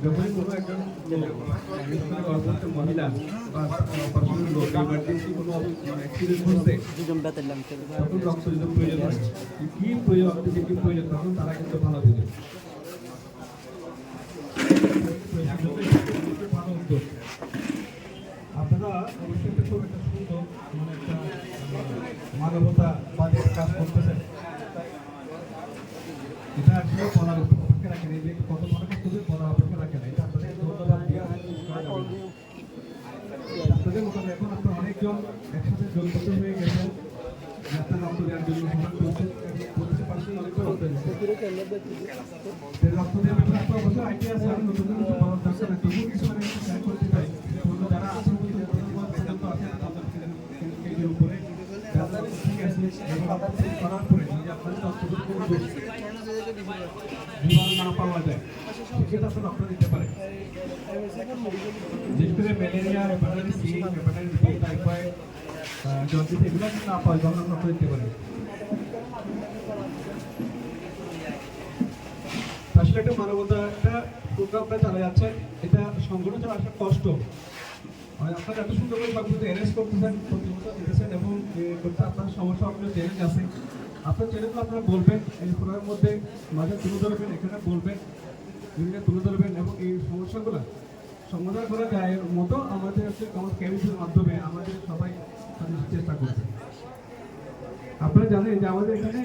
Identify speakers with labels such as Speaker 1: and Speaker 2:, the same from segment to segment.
Speaker 1: যখন কোনো একজন মহিলা বা লোক ইমার্জেন্সি কোনো অ্যাক্সিডেন্ট হচ্ছে তখন রক্ত যদি প্রয়োজন হয় কি প্রয়োজন তখন তারা কিন্তু ভালো দিবে ভালো উদ্যোগ। আপনারা অবশ্যই খুব একটা সুন্দর মানে একটা মানবতা বাদের কাজ করতেছেন। এটা আসলে বলার অপেক্ষা রাখেন, এই যে কত মনে করতে বলার অপেক্ষা রাখেন, এটা আপনাদের ধন্যবাদ দিয়ে আপনাদের মতন এখন আপনার অনেকজন একসাথে যোগবদ্ধ হয়ে গেছেন যাত্রা রক্ত দেওয়ার জন্য করতে পারছেন। অনেকটা রক্ত দেওয়ার ব্যাপারে আপনার অবশ্যই আইডিয়া আছে, আমি নতুন কিছু বলার দরকার নেই, তবুও কিছু মানে শেয়ার করতে চাই। যারা আসেন কেজির উপরে ঠিক আছে করার পরে আপনাদের না পাওয়া যায় সেক্ষেত্রে আপনার রক্ত দিতে পারে। বিশেষ করে malaria, hepatitis C, hepatitis B, typhoid, jaundice এগুলো না পাওয়া যায় তখন রক্ত দিতে পারে। আসলে একটা মানবতা একটা প্রোগ্রামটা চালা যাচ্ছে, এটা সংগঠন চালা আসলে কষ্ট। আপনারা এত সুন্দর করে সবকিছু অ্যারেঞ্জ করতেছেন, প্রতিবছর দিতেছেন এবং করতে আপনার সমস্যা আপনার চ্যালেঞ্জ আছে। আপনার চ্যালেঞ্জগুলো আপনারা বলবেন, এই প্রোগ্রামের মধ্যে মাঝে তুলে ধরবেন, এখানে বলবেন, বিভিন্ন তুলে ধরবেন এবং এই সমস্যাগুলো সমাধান করা যায় মতো আমাদের আমার ক্যাবিনেটের মাধ্যমে আমাদের সবাই চেষ্টা করছে। আপনারা জানেন যে আমাদের এখানে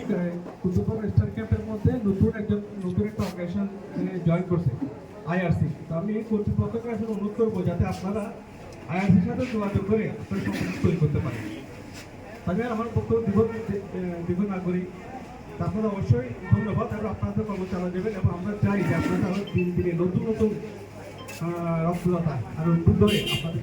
Speaker 1: কুতুবপুর স্টার ক্যাম্পের মধ্যে নতুন একটা অর্গানাইজেশন জয়েন করছে, আইআরসি। তো আমি কর্তৃপক্ষকে আসলে অনুরোধ করবো যাতে আপনারা আইআরসির সাথে যোগাযোগ করে আপনারা সংগঠন তৈরি করতে পারেন। তবে আমার বক্তব্য দীর্ঘ না করি, আপনারা অবশ্যই ধন্যবাদ এবং আপনাদের কর্ম চালা যাবেন এবং আমরা চাই যে আপনারা দিন দিনে নতুন নতুন রক্তদাতা আর উদ্যোগ ধরে আপনাদের